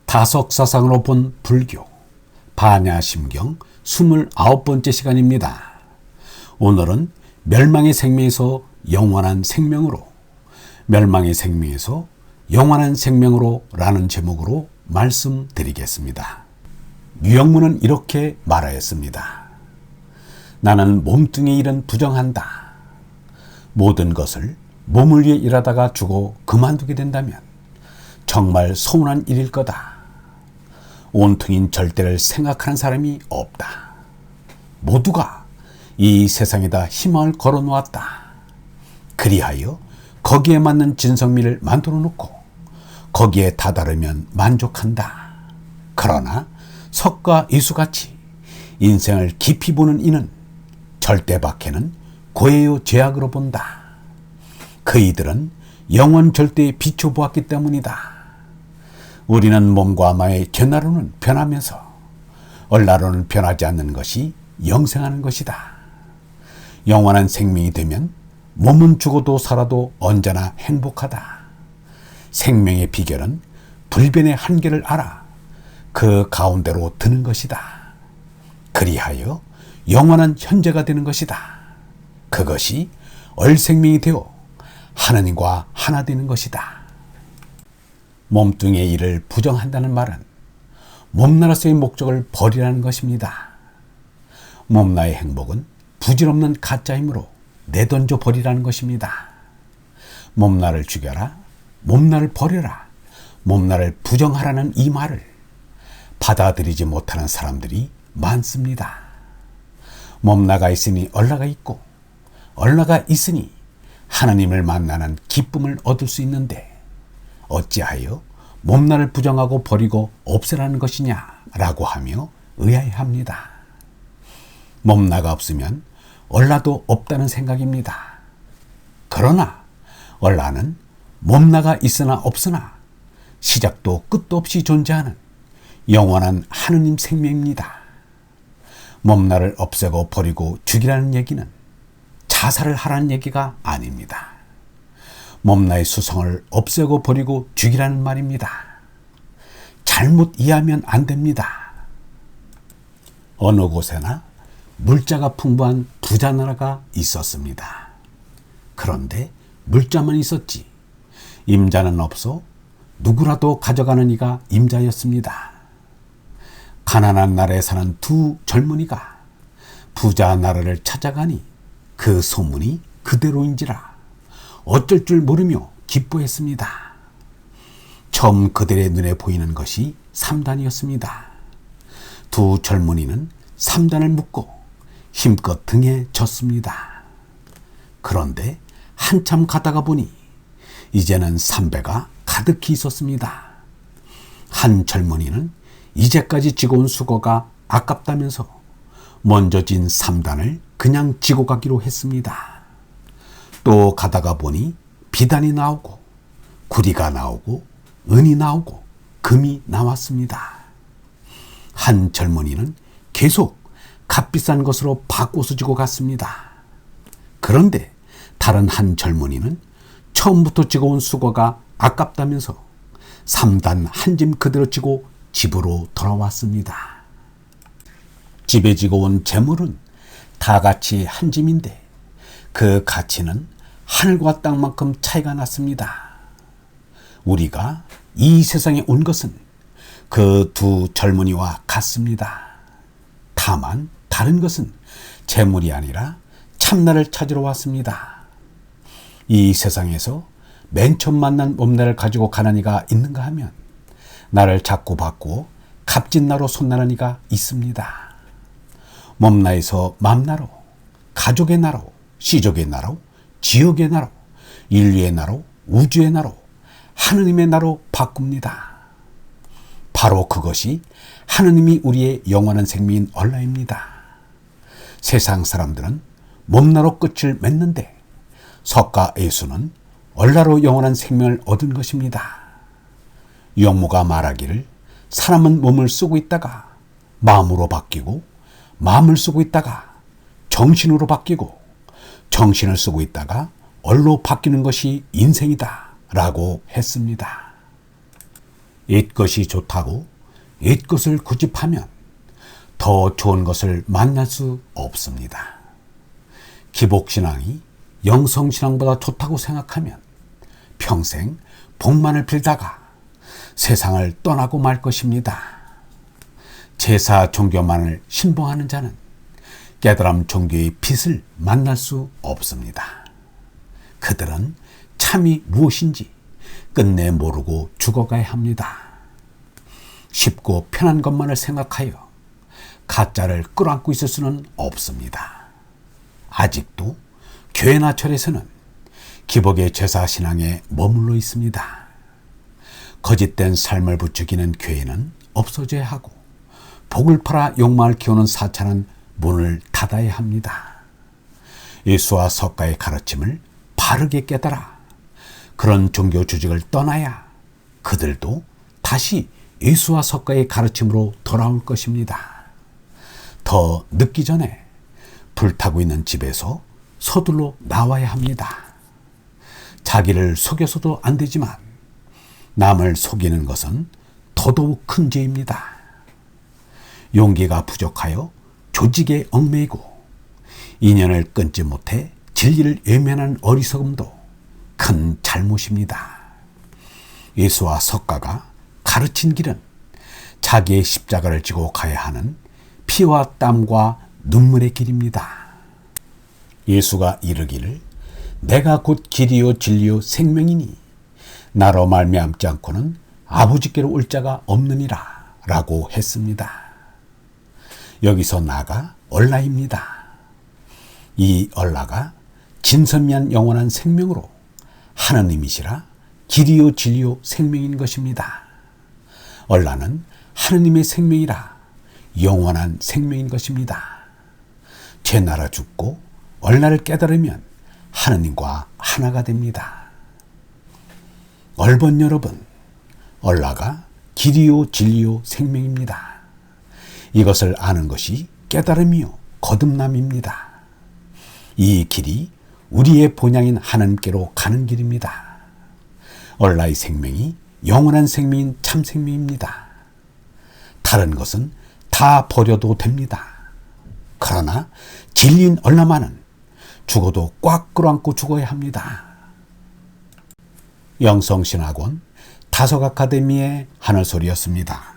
다석사상으로 본 불교 반야심경 29번째 시간입니다. 오늘은 멸망의 생명에서 영원한 생명으로, 멸망의 생명에서 영원한 생명으로 라는 제목으로 말씀드리겠습니다. 유영문은 이렇게 말하였습니다. 나는 몸뚱이 일은 부정한다. 모든 것을 몸을 위해 일하다가 죽어 그만두게 된다면 정말 서운한 일일 거다. 온통인 절대를 생각하는 사람이 없다. 모두가 이 세상에다 희망을 걸어 놓았다. 그리하여 거기에 맞는 진성미를 만들어 놓고 거기에 다다르면 만족한다. 그러나 석과 이수같이 인생을 깊이 보는 이는 절대 밖에는 고해요 죄악으로 본다. 그 이들은 영원 절대에 비춰보았기 때문이다. 우리는 몸과 마의 견나로는 변하면서 얼나로는 변하지 않는 것이 영생하는 것이다. 영원한 생명이 되면 몸은 죽어도 살아도 언제나 행복하다. 생명의 비결은 불변의 한계를 알아 그 가운데로 드는 것이다. 그리하여 영원한 현재가 되는 것이다. 그것이 얼생명이 되어 하느님과 하나 되는 것이다. 몸뚱이의 일을 부정한다는 말은 몸나라서의 목적을 버리라는 것입니다. 몸나의 행복은 부질없는 가짜이므로 내던져 버리라는 것입니다. 몸나를 죽여라, 몸나를 버려라, 몸나를 부정하라는 이 말을 받아들이지 못하는 사람들이 많습니다. 몸나가 있으니 얼라가 있고 얼라가 있으니 하나님을 만나는 기쁨을 얻을 수 있는데 어찌하여 몸나를 부정하고 버리고 없애라는 것이냐라고 하며 의아해합니다. 몸나가 없으면 얼라도 없다는 생각입니다. 그러나 얼라는 몸나가 있으나 없으나 시작도 끝도 없이 존재하는 영원한 하느님 생명입니다. 몸나를 없애고 버리고 죽이라는 얘기는 자살을 하라는 얘기가 아닙니다. 몸나의 수성을 없애고 버리고 죽이라는 말입니다. 잘못 이해하면 안 됩니다. 어느 곳에나 물자가 풍부한 부자 나라가 있었습니다. 그런데 물자만 있었지 임자는 없어 누구라도 가져가는 이가 임자였습니다. 가난한 나라에 사는 두 젊은이가 부자 나라를 찾아가니 그 소문이 그대로인지라 어쩔 줄 모르며 기뻐했습니다. 처음 그들의 눈에 보이는 것이 삼단이었습니다. 두 젊은이는 삼단을 묶고 힘껏 등에 졌습니다. 그런데 한참 가다가 보니 이제는 삼배가 가득히 있었습니다. 한 젊은이는 이제까지 지고 온 수고가 아깝다면서 먼저 진 삼단을 그냥 지고 가기로 했습니다. 또 가다가 보니 비단이 나오고 구리가 나오고 은이 나오고 금이 나왔습니다. 한 젊은이는 계속 값비싼 것으로 바꿔서 지고 갔습니다. 그런데 다른 한 젊은이는 처음부터 지고 온 수고가 아깝다면서 3단 한 짐 그대로 지고 집으로 돌아왔습니다. 집에 지고 온 재물은 다 같이 한 짐인데 그 가치는 하늘과 땅만큼 차이가 났습니다. 우리가 이 세상에 온 것은 그 두 젊은이와 같습니다. 다만 다른 것은 재물이 아니라 참나를 찾으러 왔습니다. 이 세상에서 맨 처음 만난 몸나를 가지고 가는 이가 있는가 하면 나를 자꾸 바꾸어 값진 나로 손나는 이가 있습니다. 몸나에서 맘나로, 가족의 나로, 시족의 나로, 지역의 나로, 인류의 나로, 우주의 나로, 하느님의 나로 바꿉니다. 바로 그것이 하느님이 우리의 영원한 생명인 얼라입니다. 세상 사람들은 몸나로 끝을 맺는데 석가 예수는 얼라로 영원한 생명을 얻은 것입니다. 영모가 말하기를 사람은 몸을 쓰고 있다가 마음으로 바뀌고 마음을 쓰고 있다가 정신으로 바뀌고 정신을 쓰고 있다가 얼로 바뀌는 것이 인생이다 라고 했습니다. 옛것이 좋다고 옛것을 고집하면 더 좋은 것을 만날 수 없습니다. 기복신앙이 영성신앙보다 좋다고 생각하면 평생 복만을 빌다가 세상을 떠나고 말 것입니다. 제사 종교만을 신봉하는 자는 깨달음 종교의 빛을 만날 수 없습니다. 그들은 참이 무엇인지 끝내 모르고 죽어가야 합니다. 쉽고 편한 것만을 생각하여 가짜를 끌어안고 있을 수는 없습니다. 아직도 교회나 절에서는 기복의 제사신앙에 머물러 있습니다. 거짓된 삶을 부추기는 교회는 없어져야 하고 복을 팔아 욕망을 키우는 사찰은 문을 닫아야 합니다. 예수와 석가의 가르침을 바르게 깨달아 그런 종교 조직을 떠나야 그들도 다시 예수와 석가의 가르침으로 돌아올 것입니다. 더 늦기 전에 불타고 있는 집에서 서둘러 나와야 합니다. 자기를 속여서도 안 되지만 남을 속이는 것은 더더욱 큰 죄입니다. 용기가 부족하여 조직에 얽매이고 인연을 끊지 못해 진리를 외면하는 어리석음도 큰 잘못입니다. 예수와 석가가 가르친 길은 자기의 십자가를 지고 가야 하는 피와 땀과 눈물의 길입니다. 예수가 이르기를 내가 곧 길이요 진리요 생명이니 나로 말미암지 않고는 아버지께로 올 자가 없느니라 라고 했습니다. 여기서 나가 얼라입니다. 이 얼라가 진선미한 영원한 생명으로 하느님이시라 길이요 진리요 생명인 것입니다. 얼라는 하느님의 생명이라 영원한 생명인 것입니다. 죄 날아 죽고 얼라를 깨달으면 하느님과 하나가 됩니다. 얼번 여러분, 얼라가 길이요 진리요 생명입니다. 이것을 아는 것이 깨달음이요 거듭남입니다. 이 길이 우리의 본향인 하나님께로 가는 길입니다. 얼라의 생명이 영원한 생명인 참 생명입니다. 다른 것은 다 버려도 됩니다. 그러나 진리인 얼라만은 죽어도 꽉 끌어안고 죽어야 합니다. 영성신학원 다석아카데미의 하늘소리였습니다.